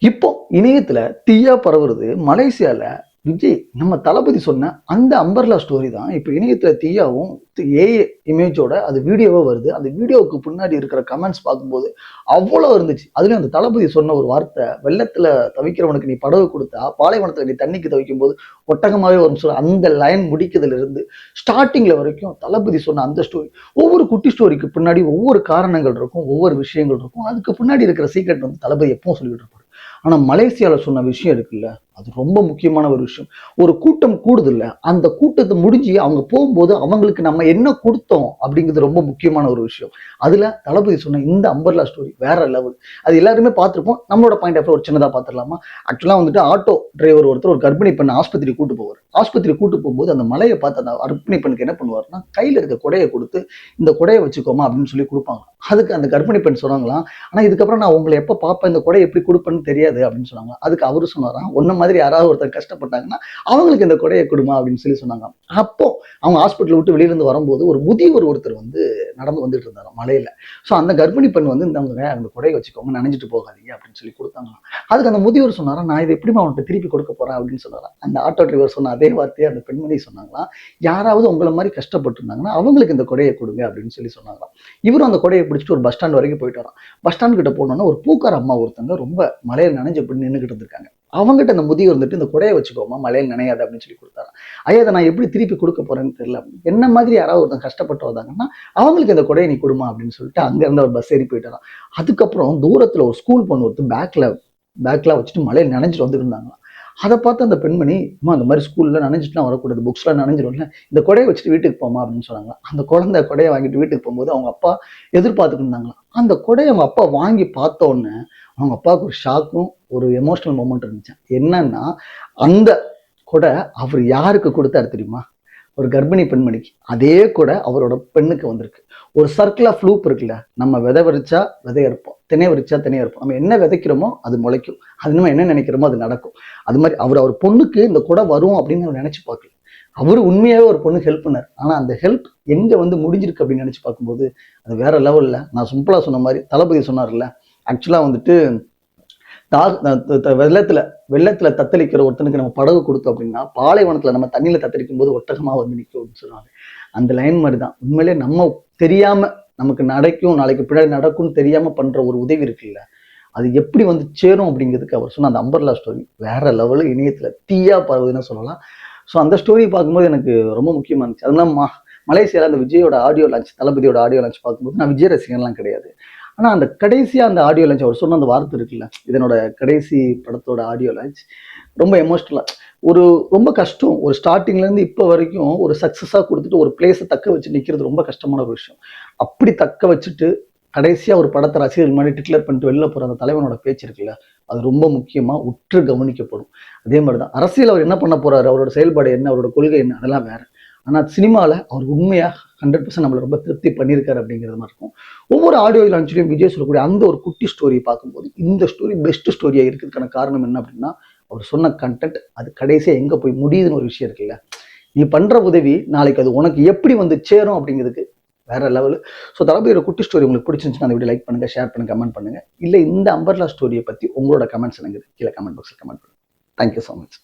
இப்போ இணையத்துல தீயா பரவுறது மலேசியால விஜய் நம்ம தளபதி சொன்ன அந்த அம்பர்லா ஸ்டோரி தான் இப்போ இணையத்துல தீயாவும் ஏஐ இமேஜோட அது வீடியோவா வருது. அந்த வீடியோவுக்கு பின்னாடி இருக்கிற கமெண்ட்ஸ் பார்க்கும்போது அவ்வளோ இருந்துச்சு. அதுலயும் அந்த தளபதி சொன்ன ஒரு வார்த்தை, வெள்ளத்துல தவிக்கிறவனுக்கு நீ படகு கொடுத்தா பாலைவனத்துல நீ தண்ணிக்கு தவிக்கும் போது ஒட்டகமாவே வரும் சொல்ல, அந்த லைன் முடிக்கிறதுல இருந்து ஸ்டார்டிங்ல வரைக்கும் தளபதி சொன்ன அந்த ஸ்டோரி, ஒவ்வொரு குட்டி ஸ்டோரிக்கு பின்னாடி ஒவ்வொரு காரணங்கள் இருக்கும், ஒவ்வொரு விஷயங்கள் இருக்கும். அதுக்கு பின்னாடி இருக்கிற சீக்ரெட் வந்து தளபதி எப்பவும் சொல்லிட்டு இருப்பாரு. ஆனா மலேசியால சொன்ன விஷயம் இருக்குல்ல, அது ரொம்ப முக்கியமான ஒரு விஷயம். ஒரு கூட்டம் கூடுது இல்ல, அந்த கூட்டத்தை முடிஞ்சு அவங்க போகும்போது அவங்களுக்கு நம்ம என்ன கொடுத்தோம் அப்படிங்கிறது ரொம்ப முக்கியமான ஒரு விஷயம். அதுல தளபதி சொன்ன இந்த அம்பர்லா ஸ்டோரி வேற லெவல். அது எல்லாருமே பார்த்திருப்போம். நம்மளோட பாயிண்ட் ஆஃப் ஒரு சின்னதா பார்த்துடலாமா? ஆக்சுவலா வந்துட்டு ஆட்டோ டிரைவர் ஒருத்தர் ஒரு கர்ப்பிணி பெண்ணை ஆஸ்பத்திரி கூட்டு போவார். ஆஸ்பத்திரி கூட்டு போகும்போது அந்த மலையை பார்த்து அந்த கர்ப்பிணி பெண்ணுக்கு என்ன பண்ணுவாருன்னா, கையில இருக்க கொடையை கொடுத்து இந்த கொடையை வச்சுக்கோமா அப்படின்னு சொல்லி கொடுப்பாங்க. அதுக்கு அந்த கர்ப்பிணி பெண் சொன்னாங்களாம், ஆனா இதுக்கப்புறம் நான் உங்களை எப்ப பார்ப்பேன், இந்த கொடையை எப்படி கொடுப்பேன்னு தெரியாது அப்படின்னு சொன்னாங்க. அதுக்கு அவரு சொன்னாராம், உன்ன மாதிரி யாராவது ஒருத்தர் கஷ்டப்பட்டாங்கன்னா அவங்களுக்கு இந்த கொடையை கொடுமா அப்படின்னு சொல்லி சொன்னாங்க. அப்போ அவங்க ஹாஸ்பிட்டல் விட்டு வெளியில இருந்து வரும்போது ஒரு முதியவர் ஒருத்தர் வந்து நடந்து வந்துட்டு இருந்தாரு மலையில. சோ அந்த கர்ப்பிணி பெண் வந்து அந்த கொடையை வச்சுக்கோங்க, நனைஞ்சிட்டு போகாதீங்க அப்படின்னு சொல்லி கொடுத்தாங்களாம். அதுக்கு அந்த முதியவர் சொன்னாரா, நான் இதை எப்படிமா அவன்கிட்ட திருப்பி கொடுக்க போறேன் அப்படின்னு சொன்னாராம். அந்த ஆட்டோ டிரைவர் சொன்ன அதே வார்த்தையை அந்த பெண்மணி சொன்னாங்களாம், யாராவது உங்களை மாதிரி கஷ்டப்பட்டு இருந்தாங்கன்னா அவங்களுக்கு இந்த கொடையை கொடுங்க அப்படின்னு சொல்லி சொன்னாங்களாம். இவரும் அந்த கொடையை பிடிச்சிட்டு ஒரு பஸ் ஸ்டாண்ட் வரைக்கும் போயிட்டு வரான். பஸ் ஸ்டாண்ட் கிட்ட போனோம்னா ஒரு பூக்கார அம்மா ஒருத்தங்க ரொம்ப மலையில நனைஞ்சு அப்படி நின்றுகிட்டு இருந்திருக்காங்க. அவங்ககிட்ட அந்த முதியவர் வந்துட்டு இந்த கொடையை வச்சுக்கோமா, மலையில் நினையாது அப்படின்னு சொல்லி கொடுத்தாரு. ஐயா, அதை நான் எப்படி திருப்பி கொடுக்க போறேன்னு தெரியல. என்ன மாதிரி யாராவது ஒருத்தன் கஷ்டப்பட்டு வந்தாங்கன்னா அவங்களுக்கு இந்த கொடையை நீ கொடுமா அப்படின்னு சொல்லிட்டு அங்க இருந்து ஒரு பஸ் ஏறி போயிட்டாராம். அதுக்கப்புறம் தூரத்துல ஒரு ஸ்கூல் பொண்ணு ஒருத்தர் பேக்ல வச்சுட்டு மலையில் நனைஞ்சிட்டு வந்துட்டு இருந்தாங்களாம். அதை பார்த்து அந்த பெண்மணி, அந்த மாதிரி ஸ்கூல்ல நனைஞ்சிட்டுலாம் வரக்கூடாது, புக்ஸ்லாம் நனைஞ்சிடும்ல, இந்த கொடையை வச்சுட்டு வீட்டுக்கு போமா அப்படின்னு சொன்னாங்க. அந்த குழந்தை கொடையை வாங்கிட்டு வீட்டுக்கு போகும்போது அவங்க அப்பா எதிர்பார்த்துட்டு இருந்தாங்களாம். அந்த கொடையை அவங்க அப்பா வாங்கி பார்த்த உடனே அவங்க அப்பாவுக்கு ஒரு ஷாக்கும் ஒரு எமோஷனல் மொமெண்ட் இருந்துச்சு. என்னன்னா, அந்த கொடை அவர் யாருக்கு கொடுத்தாரு தெரியுமா? ஒரு கர்ப்பிணி பெண்மணிக்கு. அதே கொடை அவரோட பெண்ணுக்கு வந்திருக்கு. ஒரு சர்க்கிள் ஆஃப் லூப் இருக்குல்ல, நம்ம விதை விரிச்சா விதை இருப்போம், திணை விரிச்சா திணை இருப்போம். நம்ம என்ன விதைக்கிறோமோ அது முளைக்கும், அது நம்ம என்ன நினைக்கிறோமோ அது நடக்கும். அது மாதிரி அவர் பொண்ணுக்கு இந்த கொடை வரும் அப்படின்னு அவர் நினைச்சு பார்க்கல. அவரு உண்மையாவே ஒரு பொண்ணுக்கு ஹெல்ப் பண்ணார். ஆனா அந்த ஹெல்ப் எங்க வந்து முடிஞ்சிருக்கு அப்படின்னு நினைச்சு பார்க்கும்போது அது வேற லெவல்ல. நான் சிம்பிளா சொன்ன மாதிரி தளபதி சொன்னார்ல, ஆக்சுவலா வந்துட்டு வெள்ளத்துல தத்தளிக்கிற ஒருத்தனுக்கு நம்ம படகு கொடுத்தோம் அப்படின்னா பாலைவனத்துல நம்ம தண்ணியில தத்தளிக்கும் போது ஒட்டகமா வந்து நிற்கும் அப்படின்னு சொல்லுவாங்க. அந்த லைன் மாதிரிதான் உண்மையிலே நம்ம தெரியாம நமக்கு நடக்கும், நாளைக்கு பின்னாடி நடக்கும்னு தெரியாம பண்ற ஒரு உதவி இருக்குல்ல, அது எப்படி வந்து சேரும் அப்படிங்கிறதுக்கு அவர் சொன்ன அந்த அம்பர்லா ஸ்டோரி வேற லெவலு. இணையத்துல தீயா பரவுதுன்னு சொல்லலாம். ஸோ அந்த ஸ்டோரி பார்க்கும்போது எனக்கு ரொம்ப முக்கியமா இருந்துச்சு. அதெல்லாம் மலேசியால அந்த விஜயோட ஆடியோ லான்ச், தளபதியோட ஆடியோ லான்ச் பார்க்கும்போது நான் விஜய் ரசிகன்லாம் கிடையாது. ஆனா அந்த கடைசியா அந்த ஆடியோ லான்ச் அவர் சொன்ன அந்த வார்த்தை இருக்குல்ல, இதனோட கடைசி படத்தோட ஆடியோ லான்ச் ரொம்ப எமோஷனலா, ஒரு ரொம்ப கஷ்டம். ஒரு ஸ்டார்டிங்ல இருந்து இப்ப வரைக்கும் ஒரு சக்சஸா கொடுத்துட்டு ஒரு பிளேஸை தக்க வச்சு நிக்கிறது ரொம்ப கஷ்டமான ஒரு விஷயம். அப்படி தக்க வச்சுட்டு கடைசியா ஒரு படத்தை ரசிகர்கள் முன்னாடி டிக்ளேர் பண்ணிட்டு வெளில போற அந்த தலைவனோட பேச்சு இருக்குல்ல, அது ரொம்ப முக்கியமா உற்று கவனிக்கப்படும். அதே மாதிரிதான் அரசியல் அவர் என்ன பண்ண போறாரு, அவரோட செயல்பாடு என்ன, அவரோட கொள்கை என்ன, அதெல்லாம் வேற. ஆனா சினிமால அவர் உண்மையா 100% நம்மள ரொம்ப திருப்தி பண்ணியிருக்காரு அப்படிங்கிறது மாதிரி இருக்கும். ஒவ்வொரு ஆடியோ லான்ச்லயும் விஜய் சொல்லக்கூடிய அந்த ஒரு குட்டி ஸ்டோரி பார்க்கும்போது இந்த ஸ்டோரி பெஸ்ட் ஸ்டோரியா இருக்கிறதுக்கான காரணம் என்ன அப்படின்னா, அவர் சொன்ன கண்டென்ட் அது கடைசியா எங்க போய் முடியுதுன்னு ஒரு விஷயம் இருக்குல்ல, நீ பண்ற உதவி நாளைக்கு அது உனக்கு எப்படி வந்து சேரும் அப்படிங்கிறதுக்கு வேற லெவலு. ஸோ தளபதியோட குட்டி ஸ்டோரி உங்களுக்கு பிடிச்சிருந்துச்சுன்னா அந்த வீடியோ லைக் பண்ணுங்க, ஷேர் பண்ணுங்க, கமெண்ட் பண்ணுங்க. இல்லை இந்த அம்பர்லா ஸ்டோரியை பத்தி உங்களோட கமெண்ட்ஸ் எனக்கு கீழே கமெண்ட் பாக்ஸில் கமெண்ட் பண்ணுங்க. Thank you so much.